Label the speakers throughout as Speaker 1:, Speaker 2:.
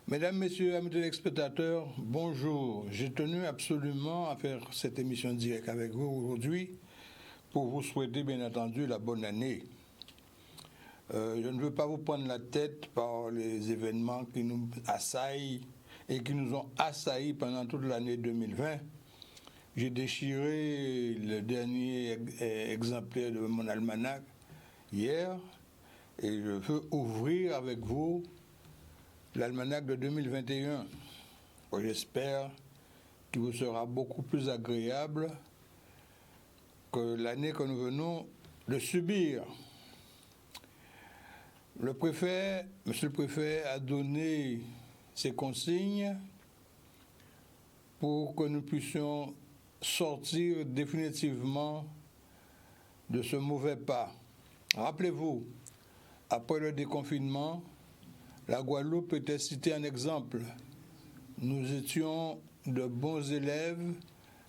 Speaker 1: Mesdames, Messieurs, amis téléspectateurs, bonjour. J'ai tenu absolument à faire cette émission directe avec vous aujourd'hui pour vous souhaiter bien entendu la bonne année. Je ne veux pas vous prendre la tête par les événements qui nous assaillent et qui nous ont assaillis pendant toute l'année 2020. J'ai déchiré le dernier exemplaire de mon almanach hier et je veux ouvrir avec vous l'almanach de 2021. J'espère qu'il vous sera beaucoup plus agréable que l'année que nous venons de subir. Monsieur le préfet a donné ses consignes pour que nous puissions sortir définitivement de ce mauvais pas. Rappelez-vous, après le déconfinement, la Guadeloupe était citée en exemple. Nous étions de bons élèves,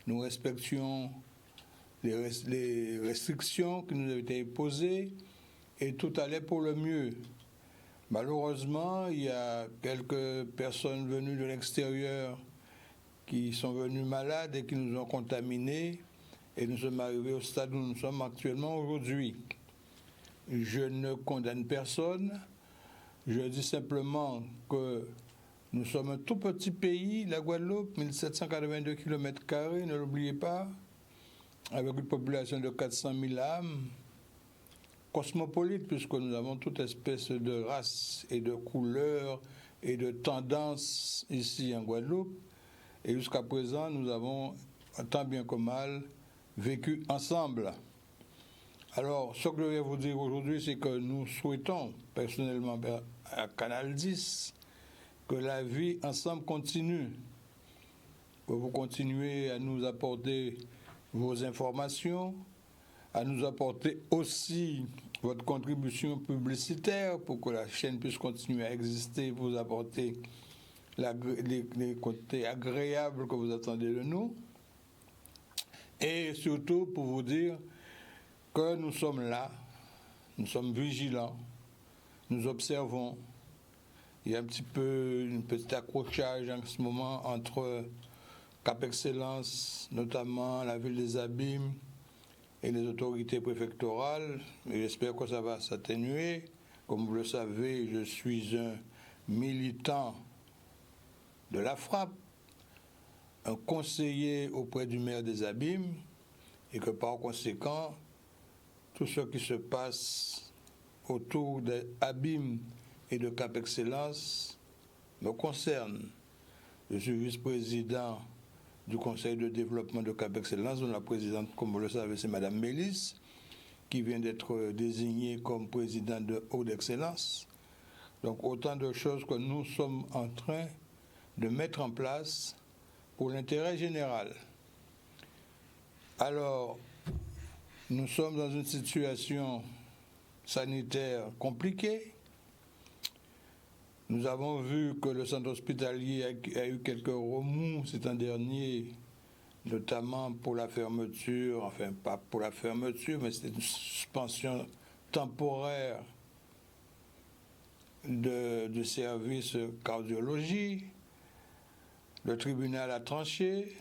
Speaker 1: nous respections les restrictions qui nous avaient été imposées et tout allait pour le mieux. Malheureusement, il y a quelques personnes venues de l'extérieur qui sont venues malades et qui nous ont contaminés et nous sommes arrivés au stade où nous sommes actuellement aujourd'hui. Je ne condamne personne. Je dis simplement que nous sommes un tout petit pays, la Guadeloupe, 1782 km², ne l'oubliez pas, avec une population de 400 000 âmes, cosmopolite, puisque nous avons toute espèce de race et de couleur et de tendance ici en Guadeloupe. Et jusqu'à présent, nous avons, tant bien que mal, vécu ensemble. Alors, ce que je vais vous dire aujourd'hui, c'est que nous souhaitons, personnellement, à Canal 10, que la vie ensemble continue, que vous continuez à nous apporter vos informations, à nous apporter aussi votre contribution publicitaire pour que la chaîne puisse continuer à exister, vous apporter les côtés agréables que vous attendez de nous, et surtout pour vous dire que nous sommes là, nous sommes vigilants, nous observons. Il y a un petit accrochage en ce moment entre Cap Excellence, notamment la ville des Abîmes, et les autorités préfectorales. Et j'espère que ça va s'atténuer. Comme vous le savez, je suis un militant de la FRAPP, un conseiller auprès du maire des Abîmes, et que par conséquent, tout ce qui se passe autour des Abîmes et de Cap Excellence me concerne. Je suis vice-président du Conseil de développement de Cap Excellence, dont la présidente, comme vous le savez, c'est Mme Mélis, qui vient d'être désignée comme présidente de Haute Excellence. Donc autant de choses que nous sommes en train de mettre en place pour l'intérêt général. Alors, nous sommes dans une situation sanitaire compliquée. Nous avons vu que le centre hospitalier a eu quelques remous ces temps derniers, notamment pour la fermeture, enfin pas pour la fermeture, mais c'était une suspension temporaire de service cardiologie. Le tribunal a tranché,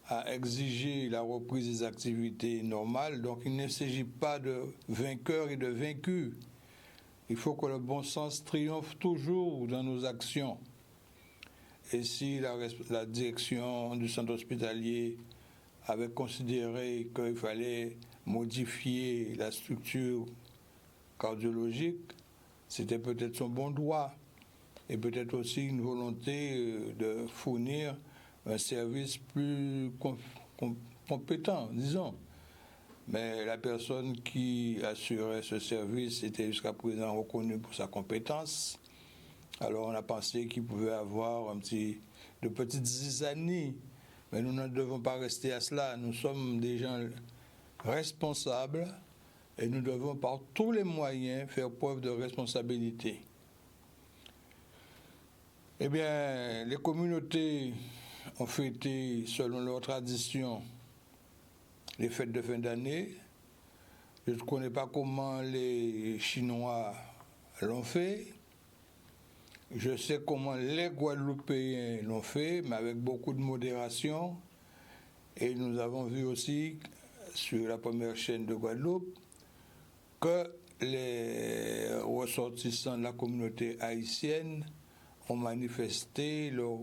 Speaker 1: a exigé la reprise des activités normales, donc il ne s'agit pas de vainqueurs et de vaincus. Il faut que le bon sens triomphe toujours dans nos actions. Et si la direction du centre hospitalier avait considéré qu'il fallait modifier la structure cardiologique, c'était peut-être son bon droit. Et peut-être aussi une volonté de fournir un service plus compétent, disons. Mais la personne qui assurait ce service était jusqu'à présent reconnue pour sa compétence. Alors on a pensé qu'il pouvait avoir de petites zizanies. Mais nous ne devons pas rester à cela. Nous sommes des gens responsables et nous devons par tous les moyens faire preuve de responsabilité. Eh bien, les communautés ont fêté, selon leur tradition, les fêtes de fin d'année. Je ne connais pas comment les Chinois l'ont fait. Je sais comment les Guadeloupéens l'ont fait, mais avec beaucoup de modération. Et nous avons vu aussi sur la première chaîne de Guadeloupe que les ressortissants de la communauté haïtienne ont manifesté leur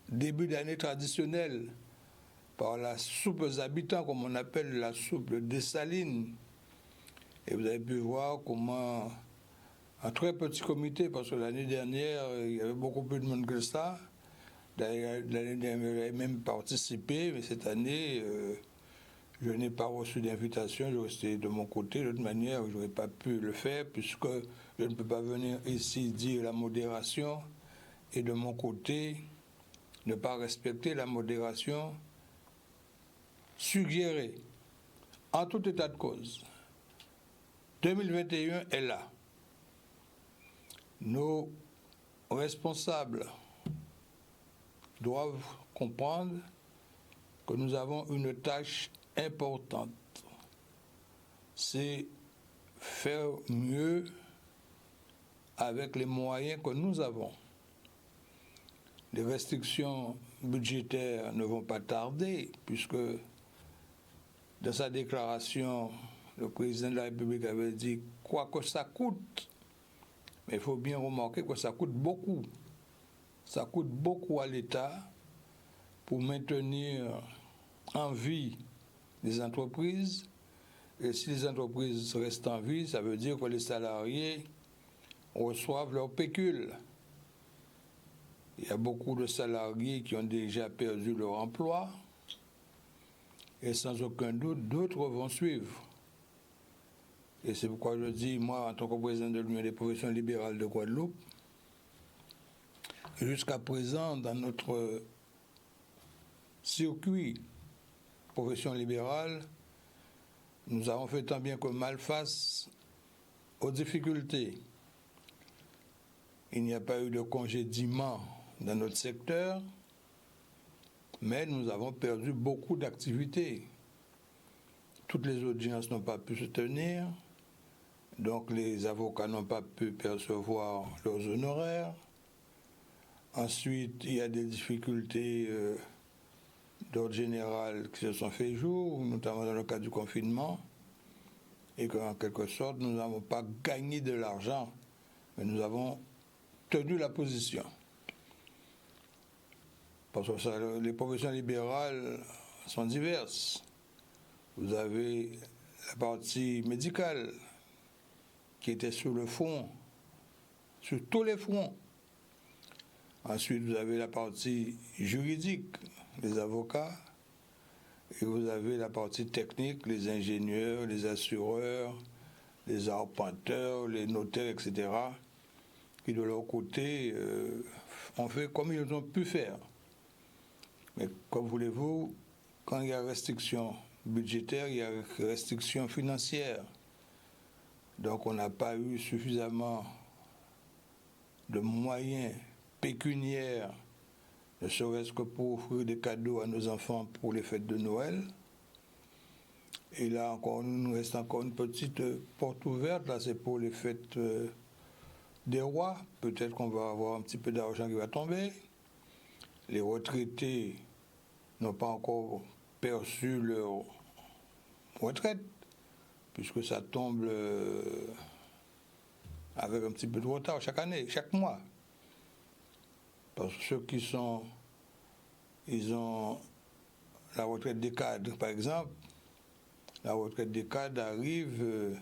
Speaker 1: début d'année traditionnelle par la soupe aux habitants, comme on appelle la soupe de Dessalines. Et vous avez pu voir comment un très petit comité, parce que l'année dernière, il y avait beaucoup plus de monde que ça. D'ailleurs, l'année dernière, j'avais même participé, mais cette année, je n'ai pas reçu d'invitation, je restais de mon côté. De toute manière, je n'aurais pas pu le faire, puisque je ne peux pas venir ici dire la modération, et de mon côté, ne pas respecter la modération suggérée. En tout état de cause, 2021 est là. Nos responsables doivent comprendre que nous avons une tâche importante. C'est faire mieux avec les moyens que nous avons. Les restrictions budgétaires ne vont pas tarder, puisque dans sa déclaration, le président de la République avait dit quoi que ça coûte. Mais il faut bien remarquer que ça coûte beaucoup. Ça coûte beaucoup à l'État pour maintenir en vie les entreprises. Et si les entreprises restent en vie, ça veut dire que les salariés reçoivent leur pécule. Il y a beaucoup de salariés qui ont déjà perdu leur emploi. Et sans aucun doute, d'autres vont suivre. Et c'est pourquoi je dis, moi, en tant que président de l'Union des professions libérales de Guadeloupe, jusqu'à présent, dans notre circuit profession libérale, nous avons fait tant bien que mal face aux difficultés. Il n'y a pas eu de congédiement dans notre secteur, mais nous avons perdu beaucoup d'activités. Toutes les audiences n'ont pas pu se tenir, donc les avocats n'ont pas pu percevoir leurs honoraires. Ensuite, il y a des difficultés d'ordre général qui se sont fait jour, notamment dans le cas du confinement, et qu'en quelque sorte, nous n'avons pas gagné de l'argent, mais nous avons tenu la position. Parce que ça, les professions libérales sont diverses. Vous avez la partie médicale qui était sur le front, sur tous les fronts. Ensuite, vous avez la partie juridique, les avocats, et vous avez la partie technique, les ingénieurs, les assureurs, les arpenteurs, les notaires, etc., qui de leur côté ont fait comme ils ont pu faire. Mais comme voulez-vous, quand il y a restriction budgétaire, il y a restriction financière. Donc on n'a pas eu suffisamment de moyens pécuniaires, ne serait-ce que pour offrir des cadeaux à nos enfants pour les fêtes de Noël. Et là encore, il nous reste encore une petite porte ouverte, là c'est pour les fêtes des rois. Peut-être qu'on va avoir un petit peu d'argent qui va tomber. Les retraités n'ont pas encore perçu leur retraite, puisque ça tombe avec un petit peu de retard chaque année, chaque mois. Parce que ceux qui sont, ils ont la retraite des cadres, par exemple, la retraite des cadres arrive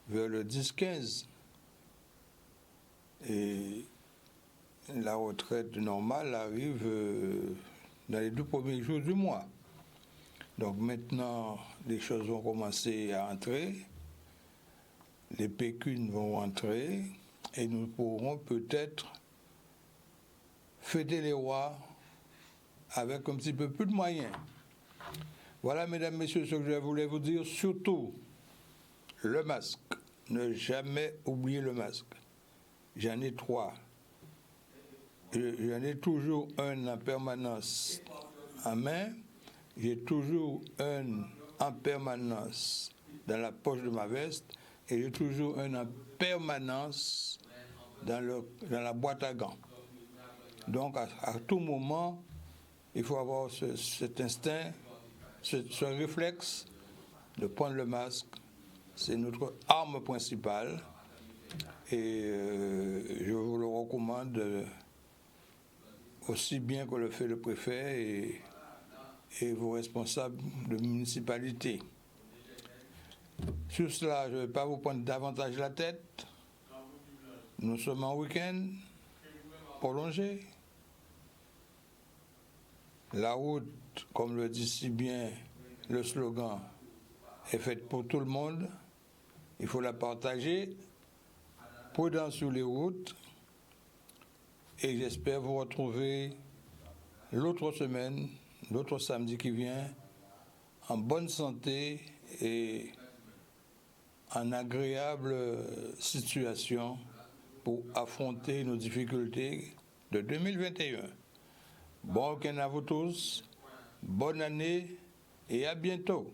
Speaker 1: vers le 10-15. Et la retraite normale arrive dans les 2 premiers jours du mois. Donc maintenant, les choses vont commencer à entrer, les pécunes vont entrer, et nous pourrons peut-être fêter les rois avec un petit peu plus de moyens. Voilà, mesdames, messieurs, ce que je voulais vous dire. Surtout, le masque. Ne jamais oublier le masque. J'en ai 3. J'en ai toujours un en permanence en main. J'ai toujours un en permanence dans la poche de ma veste. Et j'ai toujours un en permanence dans la boîte à gants. Donc, à tout moment, il faut avoir cet instinct, ce réflexe de prendre le masque. C'est notre arme principale. Et je vous le recommande aussi bien que le fait le préfet et vos responsables de municipalité. Sur cela, je ne vais pas vous prendre davantage la tête. Nous sommes en week-end prolongé. La route, comme le dit si bien le slogan, est faite pour tout le monde. Il faut la partager. Prudence sur les routes. Et j'espère vous retrouver l'autre semaine, l'autre samedi qui vient, en bonne santé et en agréable situation pour affronter nos difficultés de 2021. Bon week-end à vous tous, bonne année et à bientôt.